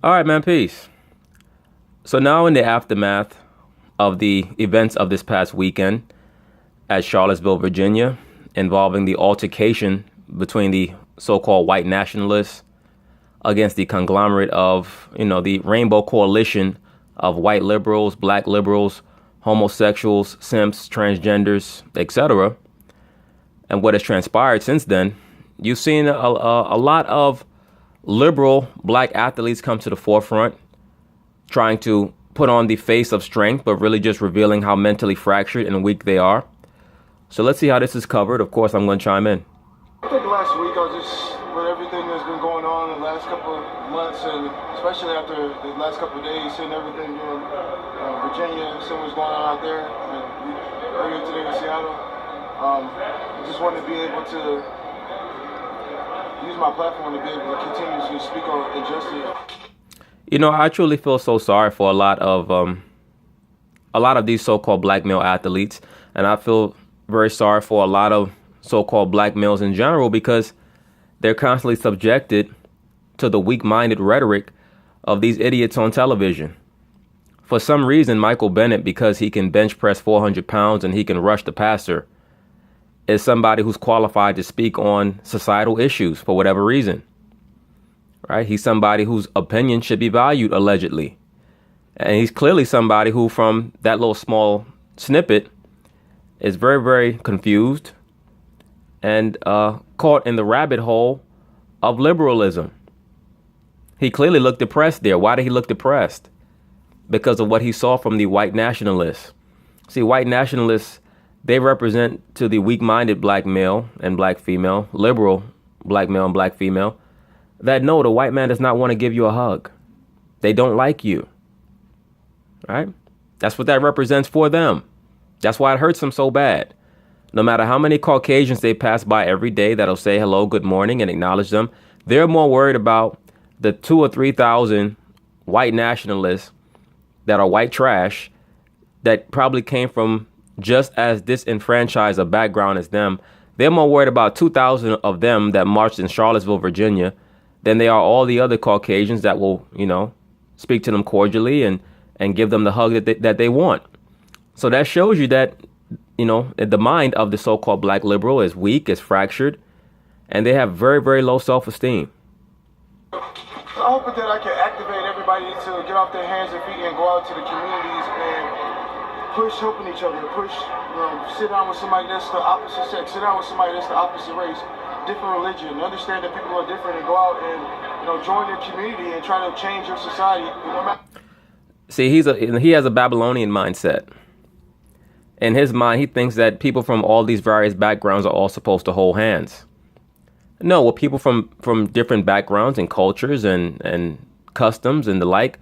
All right, man, peace. So now in the aftermath of the events of this past weekend at Charlottesville, Virginia, involving the altercation between the so-called white nationalists against the conglomerate of, the Rainbow Coalition of white liberals, black liberals, homosexuals, simps, transgenders, etc. And what has transpired since then, you've seen a lot of liberal black athletes come to the forefront, trying to put on the face of strength, but really just revealing how mentally fractured and weak they are. So let's see how this is covered. Of course, I'm going to chime in. I think last week I was just, with everything that's been going on in the last couple of months, and especially after the last couple of days, seeing everything in Virginia, seeing what's going on out there, and earlier today in Seattle, I just wanted to be able to use my platform to be able to continue to speak on injustice. I truly feel so sorry for a lot of these so-called black male athletes, and I feel very sorry for a lot of so-called black males in general, because they're constantly subjected to the weak-minded rhetoric of these idiots on television. For some reason, Michael Bennett, because he can bench press 400 pounds and he can rush the passer, is somebody who's qualified to speak on societal issues for whatever reason. Right? He's somebody whose opinion should be valued, allegedly. And he's clearly somebody who, from that little small snippet, is very, very confused and caught in the rabbit hole of liberalism. He clearly looked depressed there. Why did he look depressed? Because of what he saw from the white nationalists. See, white nationalists, they represent to the weak-minded black male and black female, liberal black male and black female, that no, the white man does not want to give you a hug. They don't like you. Right? That's what that represents for them. That's why it hurts them so bad. No matter how many Caucasians they pass by every day that'll say hello, good morning, and acknowledge them, they're more worried about the 2,000 or 3,000 white nationalists that are white trash that probably came from just as disenfranchised a background as them. They're more worried about 2,000 of them that marched in Charlottesville, Virginia, than they are all the other Caucasians that will, speak to them cordially and give them the hug that they want. So that shows you that, the mind of the so-called black liberal is weak, is fractured, and they have very, very low self-esteem. I hope that I can activate everybody to get off their hands and feet and go out to the communities and push helping each other, sit down with somebody that's the opposite sex, sit down with somebody that's the opposite race, different religion, understand that people are different, and go out and, join their community and try to change your society. See, he has a Babylonian mindset. In his mind, he thinks that people from all these various backgrounds are all supposed to hold hands. No, well, people from different backgrounds and cultures and customs and the like,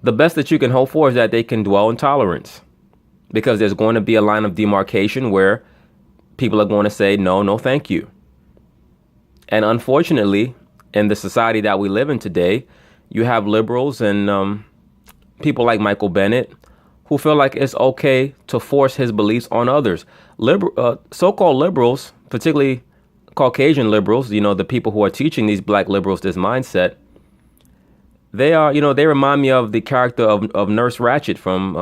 the best that you can hope for is that they can dwell in tolerance, because there's going to be a line of demarcation where people are going to say, no, thank you. And unfortunately, in the society that we live in today, you have liberals and people like Michael Bennett who feel like it's okay to force his beliefs on others. So-called liberals, particularly Caucasian liberals, the people who are teaching these black liberals this mindset, they are, they remind me of the character of Nurse Ratched from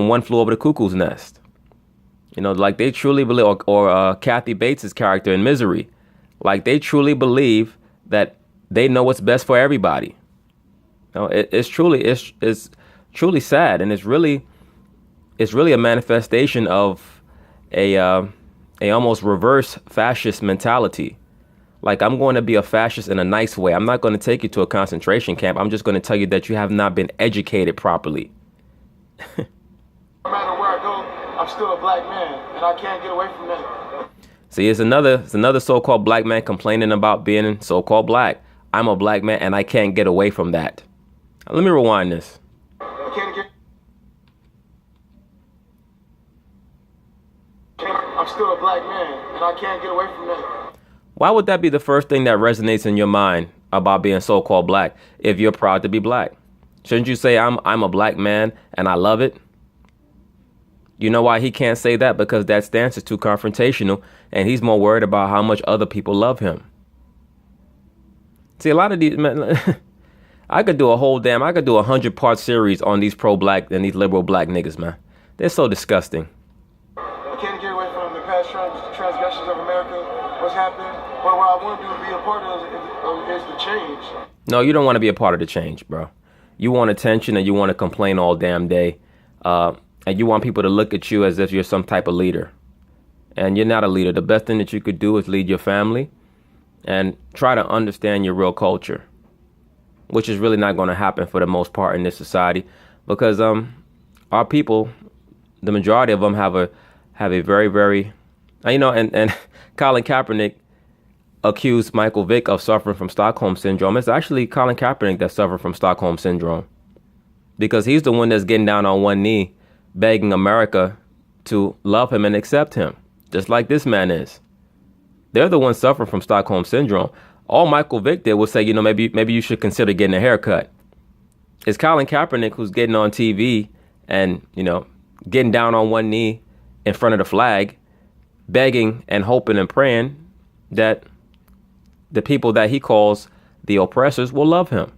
One Flew Over the Cuckoo's Nest. Like they truly believe, or Kathy Bates's character in Misery, like they truly believe that they know what's best for everybody. It's truly sad, and it's really a manifestation of a almost reverse fascist mentality. Like, I'm going to be a fascist in a nice way. I'm not going to take you to a concentration camp. I'm just going to tell you that you have not been educated properly. No matter where I go, I'm still a black man, and I can't get away from that. See, it's another so-called black man complaining about being so-called black. I'm a black man, and I can't get away from that. Let me rewind this. I'm still a black man, and I can't get away from that. Why would that be the first thing that resonates in your mind about being so-called black if you're proud to be black? Shouldn't you say, I'm a black man and I love it? You know why he can't say that? Because that stance is too confrontational, and he's more worried about how much other people love him. See, a lot of I could do a 100-part series on these pro-black and these liberal black niggas, man. They're so disgusting. I can't get away from the past transgressions of America, what's happening. But what I want to be a part of is the change. No, you don't want to be a part of the change, bro. You want attention and you want to complain all damn day. And you want people to look at you as if you're some type of leader. And you're not a leader. The best thing that you could do is lead your family and try to understand your real culture, which is really not going to happen for the most part in this society, because our people, the majority of them have a very, very, and Colin Kaepernick accused Michael Vick of suffering from Stockholm syndrome. It's actually Colin Kaepernick that suffered from Stockholm syndrome, because he's the one that's getting down on one knee, begging America to love him and accept him, just like this man is. They're the ones suffering from Stockholm syndrome. All Michael Vick did was say, maybe you should consider getting a haircut. It's Colin Kaepernick who's getting on TV and, getting down on one knee in front of the flag, begging and hoping and praying that the people that he calls the oppressors will love him.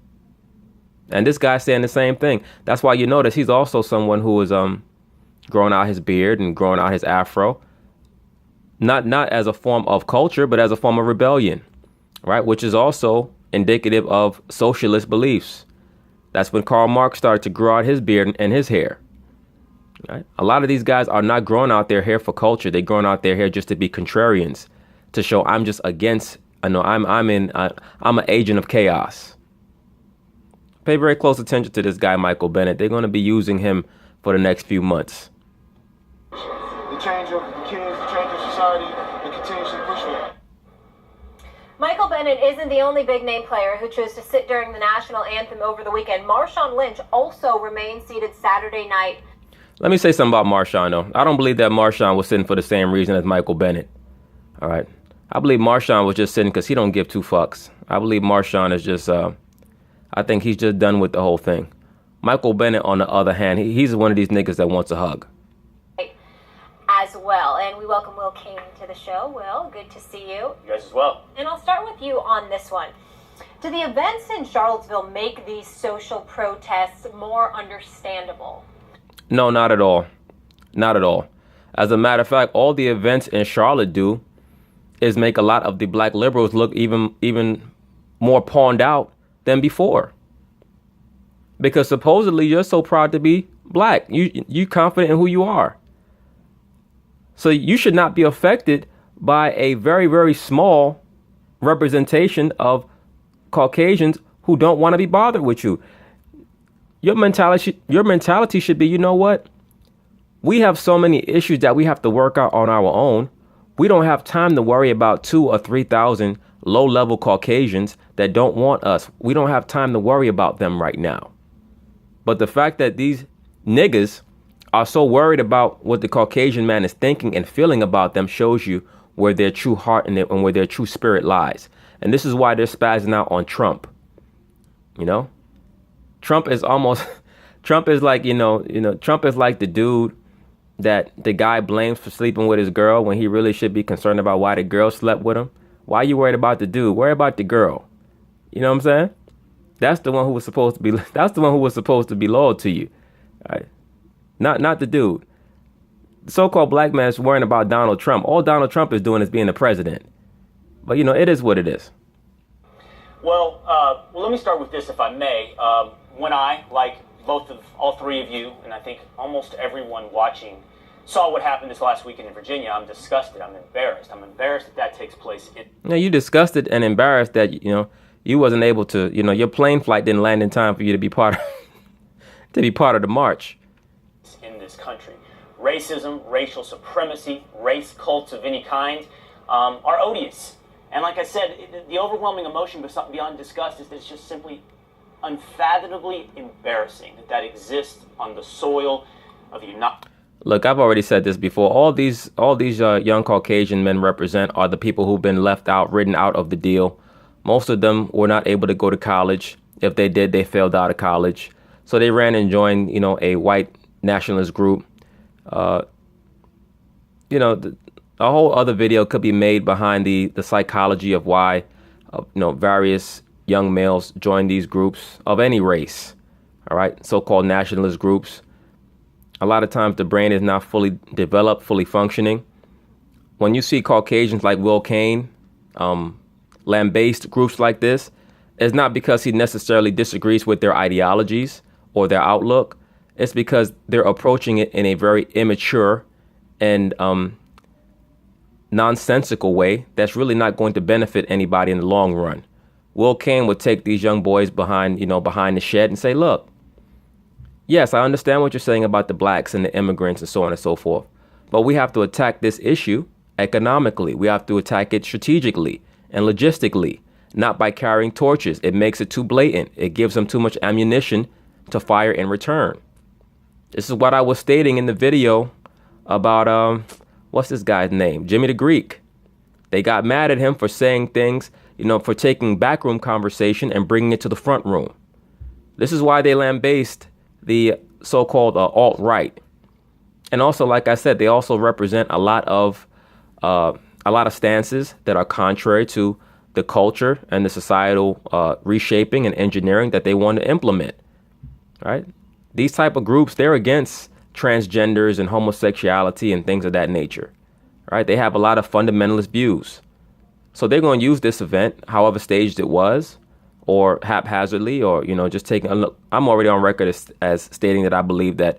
And this guy's saying the same thing. That's why you notice he's also someone who is growing out his beard and growing out his afro. Not as a form of culture, but as a form of rebellion, right? Which is also indicative of socialist beliefs. That's when Karl Marx started to grow out his beard and his hair. Right? A lot of these guys are not growing out their hair for culture. They're growing out their hair just to be contrarians, to show I'm just against. I'm an agent of chaos. Pay very close attention to this guy, Michael Bennett. They're going to be using him for the next few months. The change of the kids, the change of society, and continuously push for that. Michael Bennett isn't the only big-name player who chose to sit during the national anthem over the weekend. Marshawn Lynch also remained seated Saturday night. Let me say something about Marshawn, though. I don't believe that Marshawn was sitting for the same reason as Michael Bennett. All right. I believe Marshawn was just sitting because he don't give two fucks. I believe Marshawn is just, I think he's just done with the whole thing. Michael Bennett, on the other hand, he's one of these niggas that wants a hug. As well. And we welcome Will King to the show. Will, good to see you. You guys as well. And I'll start with you on this one. Do the events in Charlottesville make these social protests more understandable? No, not at all. Not at all. As a matter of fact, all the events in Charlotte do is make a lot of the black liberals look even more pawned out than before. Because supposedly you're so proud to be black. You confident in who you are. So you should not be affected by a very, very small representation of Caucasians who don't want to be bothered with you. Your mentality should be, you know what? We have so many issues that we have to work out on our own. We don't have time to worry about 2,000 or 3,000 low-level Caucasians that don't want us. We don't have time to worry about them right now. But the fact that these niggas are so worried about what the Caucasian man is thinking and feeling about them shows you where their true heart and where their true spirit lies. And this is why they're spazzing out on Trump. Trump is like, Trump is like the dude that the guy blames for sleeping with his girl when he really should be concerned about why the girl slept with him. Why are you worried about the dude? Worry about the girl. You know what I'm saying? That's the one who was supposed to be loyal to you. Right? Not the dude. The so-called black man is worrying about Donald Trump. All Donald Trump is doing is being the president. But, it is what it is. Well, let me start with this, if I may. When I, like all three of you, and I think almost everyone watching, saw what happened this last weekend in Virginia, I'm disgusted. I'm embarrassed. I'm embarrassed that takes place. Now, you disgusted and embarrassed that, you wasn't able to, your plane flight didn't land in time for you to be part of the march. In this country, racism, racial supremacy, race cults of any kind are odious. And like I said, the overwhelming emotion beyond disgust is that it's just simply unfathomably embarrassing that exists on the soil of the United. Look, I've already said this before. All these young Caucasian men represent are the people who've been left out, written out of the deal. Most of them were not able to go to college. If they did, they failed out of college. So they ran and joined, a white nationalist group. A whole other video could be made behind the psychology of why, various young males join these groups of any race, all right, so-called nationalist groups. A lot of times the brain is not fully developed, fully functioning. When you see Caucasians like Will Cain lambaste groups like this, it's not because he necessarily disagrees with their ideologies or their outlook. It's because they're approaching it in a very immature and nonsensical way that's really not going to benefit anybody in the long run. Will Cain would take these young boys behind the shed and say, look, yes, I understand what you're saying about the blacks and the immigrants and so on and so forth, but we have to attack this issue economically. We have to attack it strategically and logistically, not by carrying torches. It makes it too blatant. It gives them too much ammunition to fire in return. This is what I was stating in the video about, what's this guy's name? Jimmy the Greek. They got mad at him for saying things, for taking backroom conversation and bringing it to the front room. This is why they lambaste the so-called alt-right. And also, like I said, they also represent a lot of stances that are contrary to the culture and the societal reshaping and engineering that they want to implement. Right? These type of groups, they're against transgenders and homosexuality and things of that nature. Right? They have a lot of fundamentalist views. So they're going to use this event, however staged it was, or haphazardly, or, just taking a look. I'm already on record as stating that I believe that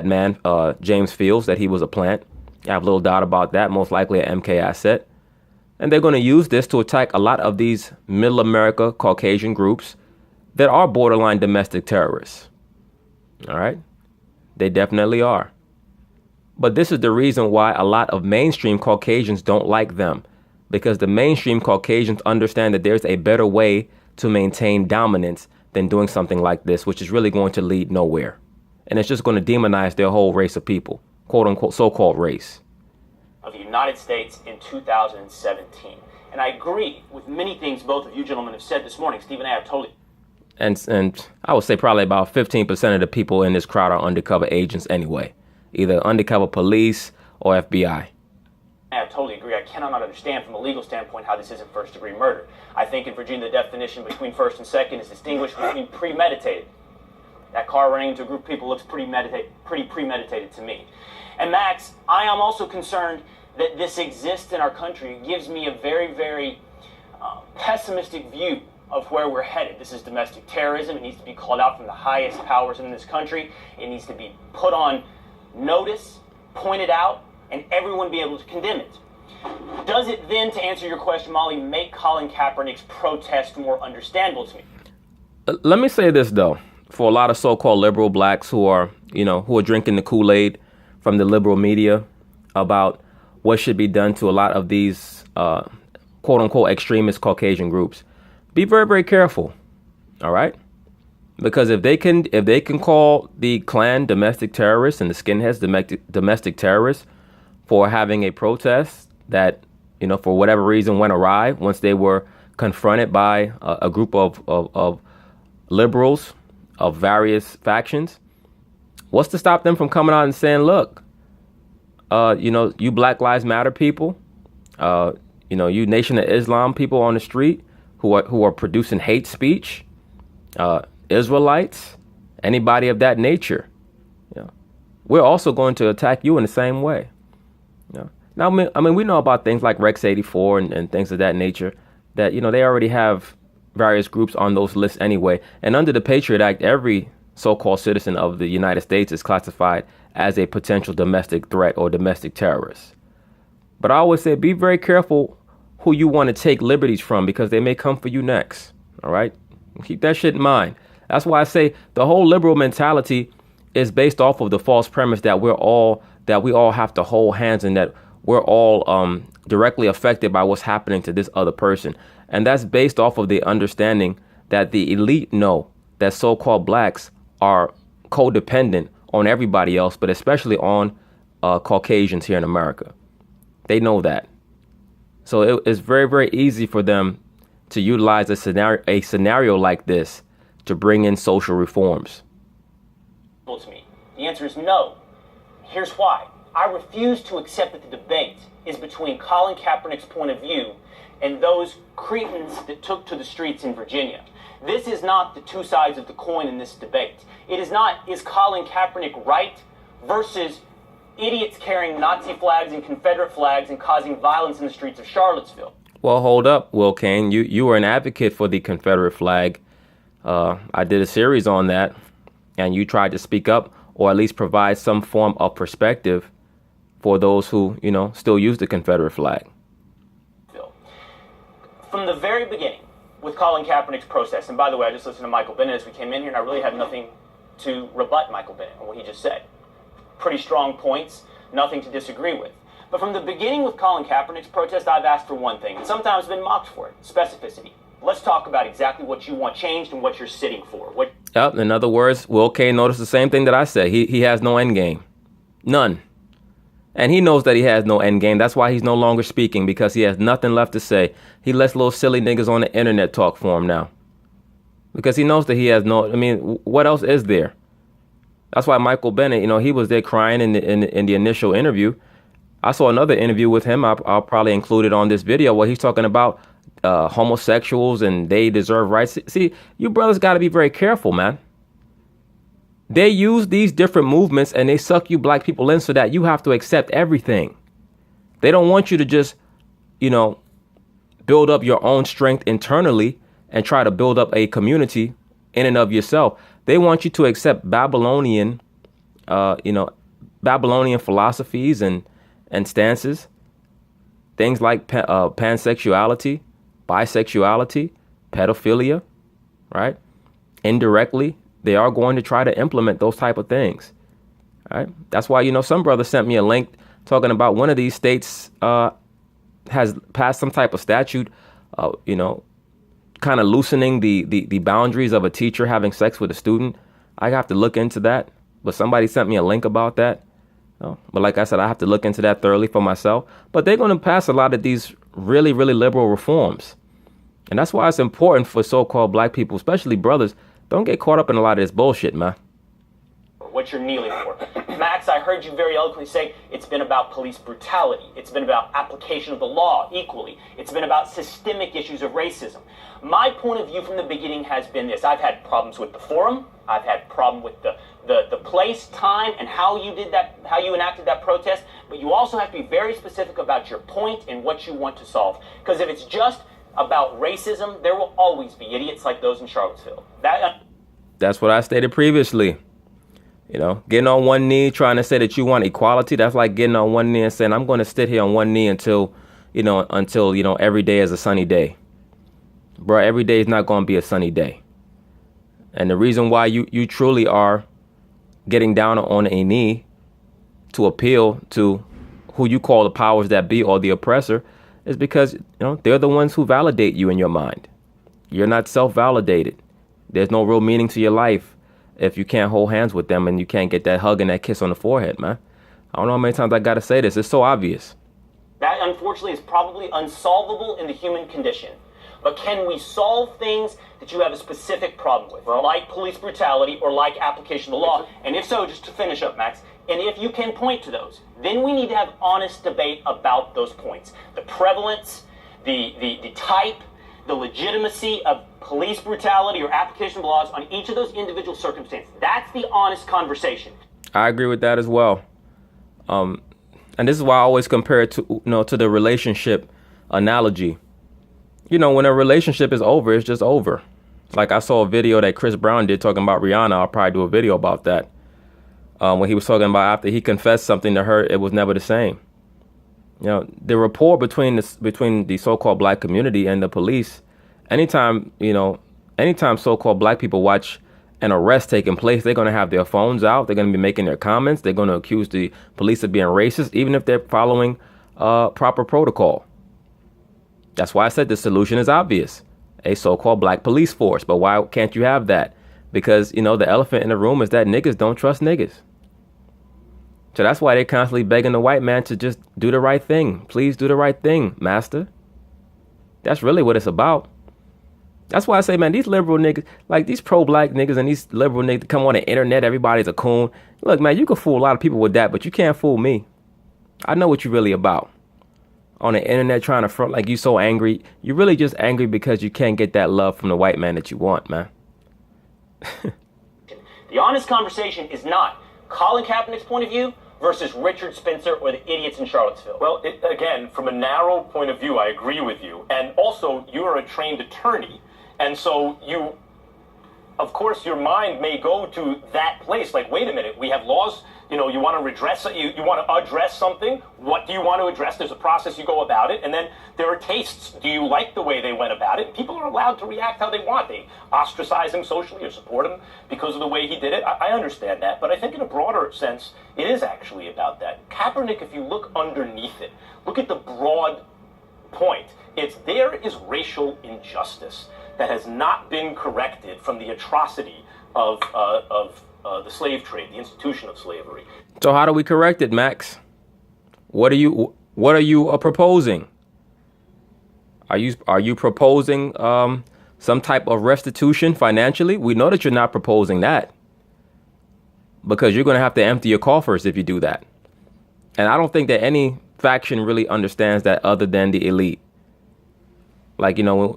man, James Fields, that he was a plant. I have little doubt about that, most likely an MK asset. And they're going to use this to attack a lot of these middle America Caucasian groups that are borderline domestic terrorists. All right? They definitely are. But this is the reason why a lot of mainstream Caucasians don't like them, because the mainstream Caucasians understand that there's a better way to maintain dominance than doing something like this, which is really going to lead nowhere. And it's just going to demonize their whole race of people, quote unquote, so-called race. Of the United States in 2017. And I agree with many things both of you gentlemen have said this morning. Steve and I have totally... And I would say probably about 15% of the people in this crowd are undercover agents anyway, either undercover police or FBI. I totally agree. I cannot understand from a legal standpoint how this isn't first-degree murder. I think in Virginia the definition between first and second is distinguished between premeditated. That car running into a group of people looks pretty premeditated to me. And Max, I am also concerned that this exists in our country. It gives me a very, very pessimistic view of where we're headed. This is domestic terrorism. It needs to be called out from the highest powers in this country. It needs to be put on notice, pointed out, and everyone be able to condemn it. Does it then, to answer your question, Molly, make Colin Kaepernick's protest more understandable to me? Let me say this, though, for a lot of so-called liberal blacks who are drinking the Kool-Aid from the liberal media about what should be done to a lot of these quote-unquote extremist Caucasian groups. Be very, very careful, all right? Because if they can call the Klan domestic terrorists and the skinheads domestic terrorists for having a protest that, for whatever reason went awry once they were confronted by a group of liberals of various factions, what's to stop them from coming out and saying, look, you Black Lives Matter people, you Nation of Islam people on the street who are producing hate speech, Israelites, anybody of that nature, we're also going to attack you in the same way. Now, I mean, we know about things like Rex 84 and things of that nature that, they already have various groups on those lists anyway. And under the Patriot Act, every so-called citizen of the United States is classified as a potential domestic threat or domestic terrorist. But I always say, be very careful who you want to take liberties from, because they may come for you next. All right. Keep that shit in mind. That's why I say the whole liberal mentality is based off of the false premise that we all have to hold hands and that we're all directly affected by what's happening to this other person. And that's based off of the understanding that the elite know that so-called blacks are codependent on everybody else, but especially on Caucasians here in America. They know that. So it's very, very easy for them to utilize a scenario like this to bring in social reforms. To me, the answer is no. Here's why. I refuse to accept that the debate is between Colin Kaepernick's point of view and those cretins that took to the streets in Virginia. This is not the two sides of the coin in this debate. It is not, is Colin Kaepernick right versus idiots carrying Nazi flags and Confederate flags and causing violence in the streets of Charlottesville. Well, hold up, Will Kane. You were an advocate for the Confederate flag. I did a series on that, and you tried to speak up or at least provide some form of perspective for those who, still use the Confederate flag. From the very beginning, with Colin Kaepernick's protest, and by the way, I just listened to Michael Bennett as we came in here, and I really have nothing to rebut Michael Bennett on what he just said. Pretty strong points, nothing to disagree with. But from the beginning with Colin Kaepernick's protest, I've asked for one thing, and sometimes been mocked for it: specificity. Let's talk about exactly what you want changed and what you're sitting for. Yep, in other words, Will Kane noticed the same thing that I said. He has no end game. None. And he knows that he has no end game. That's why he's no longer speaking, because he has nothing left to say. He lets little silly niggas on the internet talk for him now. Because he knows that he has what else is there? That's why Michael Bennett, he was there crying in the initial interview. I saw another interview with him. I'll probably include it on this video where he's talking about homosexuals and they deserve rights. See, you brothers got to be very careful, man. They use these different movements and they suck you black people in so that you have to accept everything. They don't want you to just, build up your own strength internally and try to build up a community in and of yourself. They want you to accept Babylonian philosophies and stances. Things like pansexuality, bisexuality, pedophilia, right? Indirectly, they are going to try to implement those type of things. Right? That's why, some brother sent me a link talking about one of these states has passed some type of statute, kind of loosening the boundaries of a teacher having sex with a student. I have to look into that. But somebody sent me a link about that. But like I said, I have to look into that thoroughly for myself. But they're going to pass a lot of these really, really liberal reforms. And that's why it's important for so-called black people, especially brothers, don't get caught up in a lot of this bullshit, man. What you're kneeling for. Max, I heard you very eloquently say it's been about police brutality. It's been about application of the law equally. It's been about systemic issues of racism. My point of view from the beginning has been this. I've had problems with the forum. I've had problem with the place, time, and how you did that, how you enacted that protest. But you also have to be very specific about your point and what you want to solve. Because if it's just about racism, there will always be idiots like those in Charlottesville. That's what I stated previously. Getting on one knee, trying to say that you want equality. That's like getting on one knee and saying, I'm going to sit here on one knee until every day is a sunny day. Bro, every day is not going to be a sunny day. And the reason why you truly are getting down on a knee to appeal to who you call the powers that be or the oppressor is because, they're the ones who validate you in your mind. You're not self-validated. There's no real meaning to your life if you can't hold hands with them and you can't get that hug and that kiss on the forehead, man. I don't know how many times I got to say this. It's so obvious. That, unfortunately, is probably unsolvable in the human condition. But can we solve things that you have a specific problem with, like police brutality or like application of the law? And if so, just to finish up, Max, and if you can point to those, then we need to have honest debate about those points. The prevalence, the type, the legitimacy of police brutality or application of laws on each of those individual circumstances. That's the honest conversation. I agree with that as well. And this is why I always compare it to the relationship analogy. When a relationship is over, it's just over. Like I saw a video that Chris Brown did talking about Rihanna. I'll probably do a video about that. When he was talking about after he confessed something to her, it was never the same. The rapport between the so-called black community and the police, anytime so-called black people watch an arrest taking place, they're going to have their phones out. They're going to be making their comments. They're going to accuse the police of being racist, even if they're following proper protocol. That's why I said the solution is obvious. A so-called black police force. But why can't you have that? Because, the elephant in the room is that niggas don't trust niggas. So that's why they're constantly begging the white man to just do the right thing. Please do the right thing, master. That's really what it's about. That's why I say, man, these liberal niggas, like these pro-black niggas and these liberal niggas come on the internet, everybody's a coon. Look, man, you can fool a lot of people with that, but you can't fool me. I know what you're really about. on the internet trying to front like you so angry. You're really just angry because you can't get that love from the white man that you want, man. The honest conversation is not Colin Kaepernick's point of view versus Richard Spencer or the idiots in Charlottesville. Well, again, from a narrow point of view, I agree with you. And also, you're a trained attorney. And so you, of course, your mind may go to that place. Like, wait a minute, we have laws. You know, you want to redress, you want to address something. What do you want to address? There's a process you go about it. And then there are tastes. Do you like the way they went about it? People are allowed to react how they want. They ostracize him socially or support him because of the way he did it. I understand that. But I think in a broader sense, it is actually about that. Kaepernick, if you look underneath it, look at the broad point. There is racial injustice that has not been corrected from the atrocity of the slave trade, the institution of slavery. So how do we correct it, Max? What are you proposing? Are you proposing some type of restitution financially? We know that you're not proposing that, because you're going to have to empty your coffers if you do that. And I don't think that any faction really understands that other than the elite. Like, you know,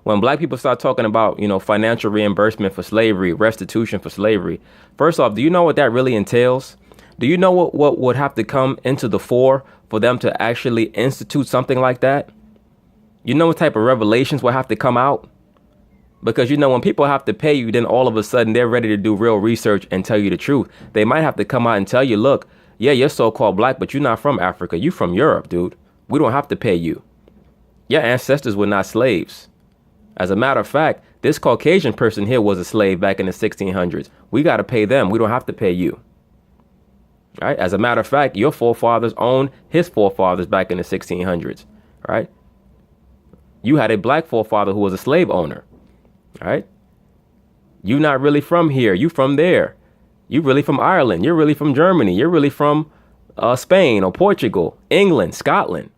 when black people start talking about, you know, financial reimbursement for slavery, restitution for slavery. First off, do you know what that really entails? Do you know what would have to come into the fore for them to actually institute something like that? You know what type of revelations will have to come out? Because, you know, when people have to pay you, then all of a sudden they're ready to do real research and tell you the truth. They might have to come out and tell you, look, yeah, you're so-called black, but you're not from Africa. You're from Europe, dude. We don't have to pay you. Your ancestors were not slaves. As a matter of fact, this Caucasian person here was a slave back in the 1600s. We got to pay them. We don't have to pay you. Right? As a matter of fact, your forefathers owned his forefathers back in the 1600s. Right? You had a black forefather who was a slave owner. Right? You're not really from here. You from there. You're really from Ireland. You're really from Germany. You're really from Spain or Portugal, England, Scotland.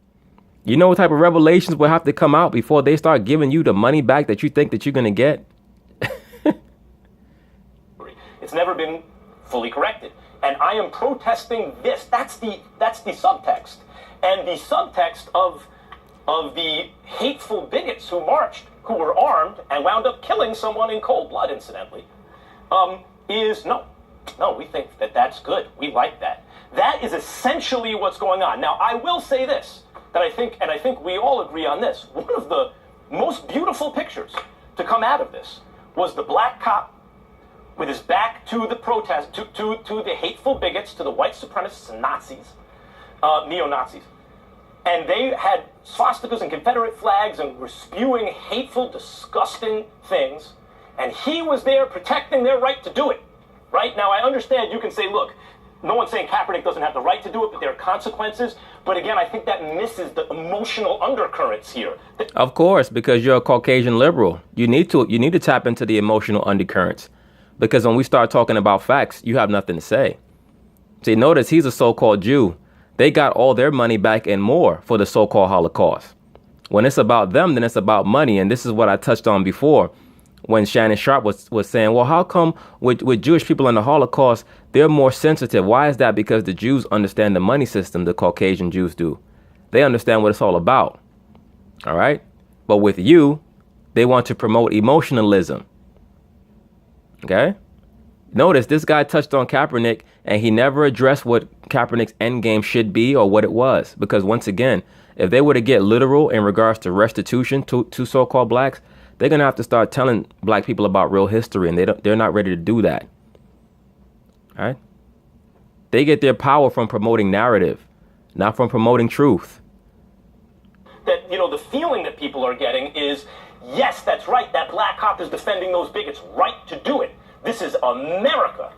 You know what type of revelations will have to come out before they start giving you the money back that you think that you're going to get? It's never been fully corrected. And I am protesting this. That's the subtext. And the subtext of the hateful bigots who marched, who were armed and wound up killing someone in cold blood, incidentally, is no, we think that that's good. We like that. That is essentially what's going on. Now, I will say this. That I think we all agree on this. One of the most beautiful pictures to come out of this was the black cop with his back to the protest, to the hateful bigots, to the white supremacists and Nazis, neo-Nazis. And they had swastikas and Confederate flags and were spewing hateful, disgusting things. And he was there protecting their right to do it. Right? Now, I understand you can say, look, no one's saying Kaepernick doesn't have the right to do it, but there are consequences. But again, I think that misses the emotional undercurrents here. Of course, because you're a Caucasian liberal. You need to tap into the emotional undercurrents. Because when we start talking about facts, you have nothing to say. See, notice he's a so-called Jew. They got all their money back and more for the so-called Holocaust. When it's about them, then it's about money. And this is what I touched on before. When Shannon Sharp was saying, well, how come with Jewish people in the Holocaust, they're more sensitive? Why is that? Because the Jews understand the money system, the Caucasian Jews do. They understand what it's all about. All right. But with you, they want to promote emotionalism. OK, notice this guy touched on Kaepernick and he never addressed what Kaepernick's end game should be or what it was. Because once again, if they were to get literal in regards to restitution to so-called blacks, they're going to have to start telling black people about real history, and they're not ready to do that. All right? They get their power from promoting narrative, not from promoting truth. That, you know, the feeling that people are getting is, yes, that's right, that black cop is defending those bigots' right to do it. This is America.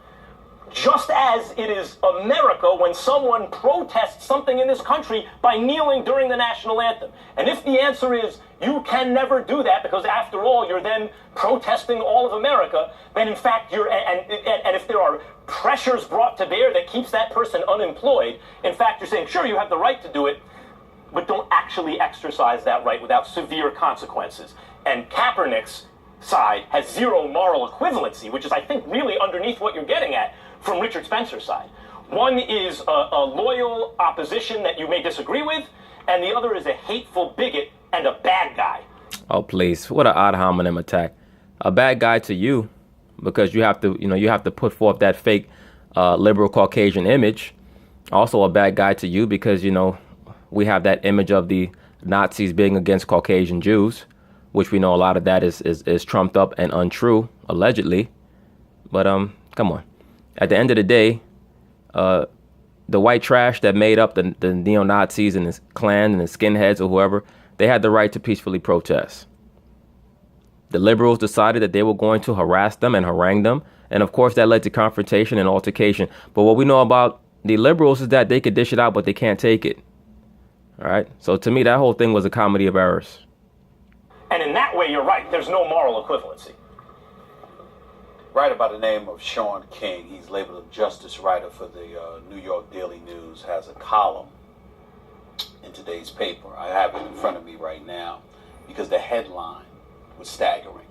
Just as it is America when someone protests something in this country by kneeling during the national anthem. And if the answer is you can never do that because after all you're then protesting all of America, then in fact and if there are pressures brought to bear that keeps that person unemployed, in fact you're saying sure you have the right to do it, but don't actually exercise that right without severe consequences. And Kaepernick's side has zero moral equivalency, which is I think really underneath what you're getting at from Richard Spencer's side. One is a loyal opposition that you may disagree with, and the other is a hateful bigot and a bad guy. Oh, please. What an ad hominem attack. A bad guy to you because you have to put forth that fake liberal Caucasian image. Also a bad guy to you because, we have that image of the Nazis being against Caucasian Jews, which we know a lot of that is trumped up and untrue, allegedly. But come on. At the end of the day, the white trash that made up the neo-Nazis and his Klan and the skinheads or whoever, they had the right to peacefully protest. The liberals decided that they were going to harass them and harangue them. And of course, that led to confrontation and altercation. But what we know about the liberals is that they could dish it out, but they can't take it. All right. So to me, that whole thing was a comedy of errors. And in that way, you're right. There's no moral equivalency. Writer by the name of Sean King, he's labeled a justice writer for the New York Daily News, has a column in today's paper. I have it in front of me right now because the headline was staggering.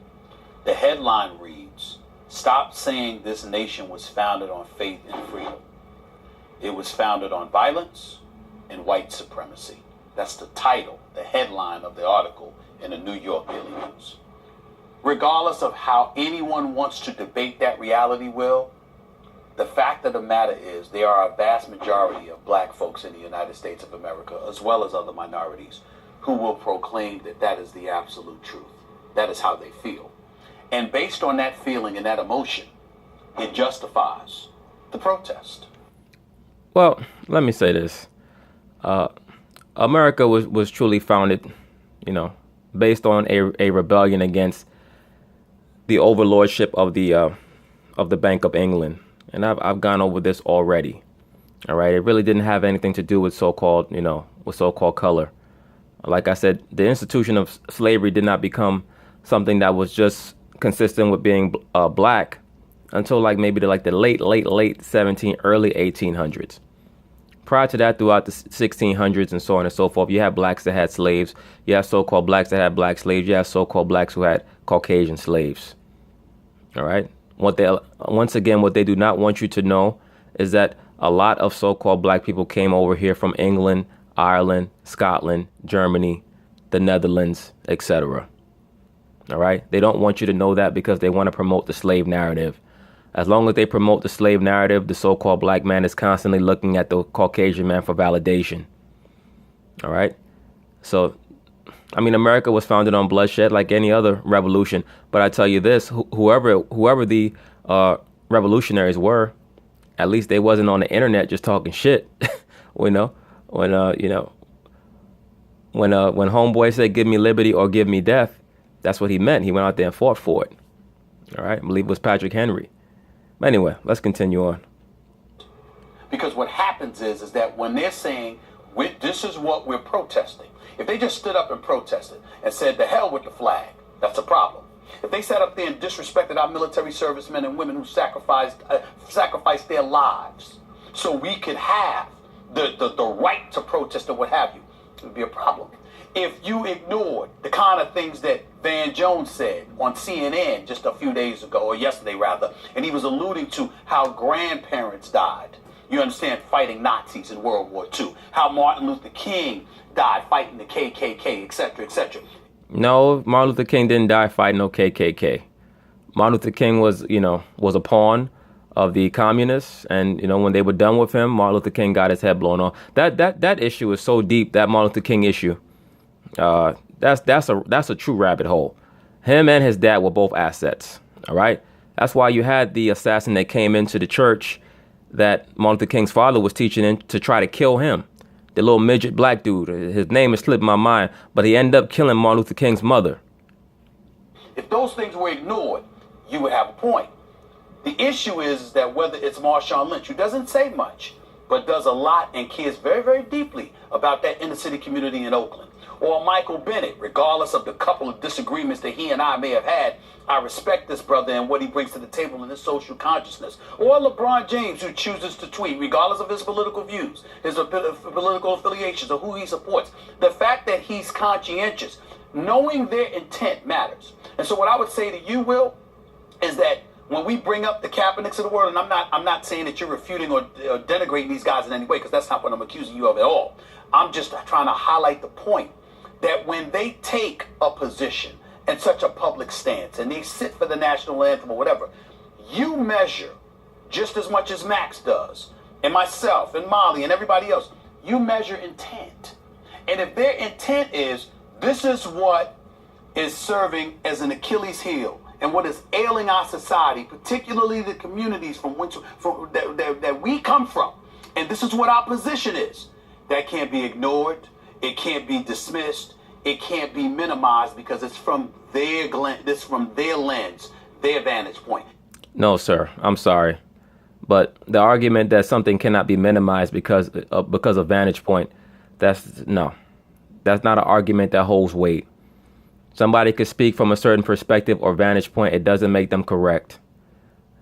The headline reads, "Stop saying this nation was founded on faith and freedom. It was founded on violence and white supremacy." That's the title, the headline of the article in the New York Daily News. Regardless of how anyone wants to debate that reality, Will, the fact of the matter is there are a vast majority of black folks in the United States of America, as well as other minorities, who will proclaim that that is the absolute truth. That is how they feel. And based on that feeling and that emotion, it justifies the protest. Well, let me say this. America was truly founded, based on a rebellion against the overlordship of the Bank of England. And I've gone over this already. All right. It really didn't have anything to do with so-called color. Like I said, the institution of slavery did not become something that was just consistent with being black until maybe the late 1700s, early 1800s. Prior to that, throughout the 1600s and so on and so forth, you had blacks that had slaves. You have so-called blacks that had black slaves. You have so-called blacks who had Caucasian slaves. All right. Once again, what they do not want you to know is that a lot of so-called black people came over here from England, Ireland, Scotland, Germany, the Netherlands, etc. All right. They don't want you to know that because they want to promote the slave narrative. As long as they promote the slave narrative, the so-called black man is constantly looking at the Caucasian man for validation. All right. So, America was founded on bloodshed like any other revolution. But I tell you this, whoever the revolutionaries were, at least they wasn't on the internet just talking shit. When homeboy said, "Give me liberty or give me death," that's what he meant. He went out there and fought for it. All right. I believe it was Patrick Henry. But anyway, let's continue on. Because what happens is that when they're saying, this is what we're protesting, if they just stood up and protested and said, "The hell with the flag," that's a problem. If they sat up there and disrespected our military servicemen and women who sacrificed their lives so we could have the right to protest or what have you, it would be a problem. If you ignored the kind of things that Van Jones said on CNN just a few days ago, or yesterday rather, and he was alluding to how grandparents died, you understand, fighting Nazis in World War II, how Martin Luther King died fighting the KKK, etc., etc. No, Martin Luther King didn't die fighting no KKK. Martin Luther King was a pawn of the communists, and when they were done with him, Martin Luther King got his head blown off. That issue is so deep, that Martin Luther King issue. That's a true rabbit hole. Him and his dad were both assets. All right. That's why you had the assassin that came into the church that Martin Luther King's father was teaching in to try to kill him. The little midget black dude. His name has slipped my mind, but he ended up killing Martin Luther King's mother. If those things were ignored, you would have a point. The issue is that whether it's Marshawn Lynch, who doesn't say much, but does a lot and cares very, very deeply about that inner city community in Oakland, or Michael Bennett, regardless of the couple of disagreements that he and I may have had, I respect this brother and what he brings to the table in his social consciousness. Or LeBron James, who chooses to tweet, regardless of his political views, his political affiliations, or who he supports. The fact that he's conscientious, knowing their intent matters. And so what I would say to you, Will, is that when we bring up the Kaepernicks of the world, and I'm not saying that you're refuting or denigrating these guys in any way, because that's not what I'm accusing you of at all. I'm just trying to highlight the point that when they take a position and such a public stance and they sit for the national anthem or whatever, you measure just as much as Max does, and myself and Molly and everybody else, you measure intent. And if their intent is, this is what is serving as an Achilles heel and what is ailing our society, particularly the communities that we come from, and this is what our position is, that can't be ignored, it can't be dismissed, it can't be minimized, because it's from their lens, their vantage point. No, sir, I'm sorry. But the argument that something cannot be minimized because of vantage point, that's not an argument that holds weight. Somebody could speak from a certain perspective or vantage point. It doesn't make them correct.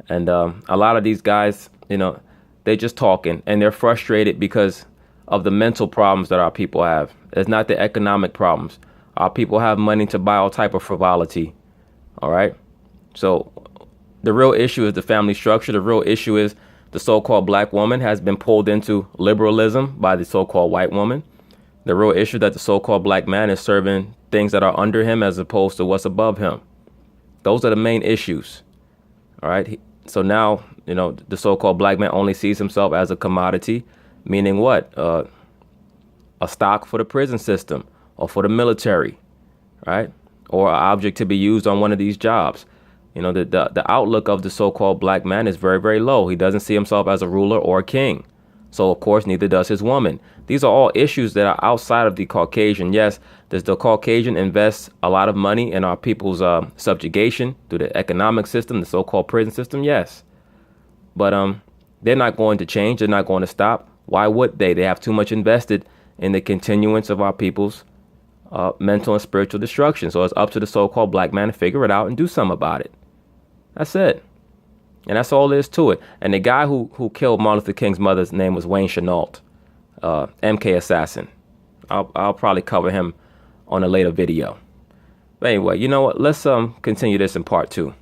And a lot of these guys, they're just talking, and they're frustrated because of the mental problems that our people have. It's not the economic problems. Our people have money to buy all type of frivolity. All right. So the real issue is the family structure. The real issue is the so-called black woman has been pulled into liberalism by the so-called white woman. The real issue that the so-called black man is serving things that are under him as opposed to what's above him. Those are the main issues. All right. So now, the so-called black man only sees himself as a commodity, meaning what? A stock for the prison system or for the military, right? Or an object to be used on one of these jobs. The outlook of the so-called black man is very, very low. He doesn't see himself as a ruler or a king. So, of course, neither does his woman. These are all issues that are outside of the Caucasian. Yes, does the Caucasian invest a lot of money in our people's subjugation through the economic system, the so-called prison system? Yes. But they're not going to change. They're not going to stop. Why would they? They have too much invested in the continuance of our people's mental and spiritual destruction. So it's up to the so-called black man to figure it out and do something about it. That's it. And that's all there is to it. And the guy who killed Martin Luther King's mother's name was Wayne Chenault, MK assassin. I'll probably cover him on a later video. But anyway, you know what? Let's continue this in part 2.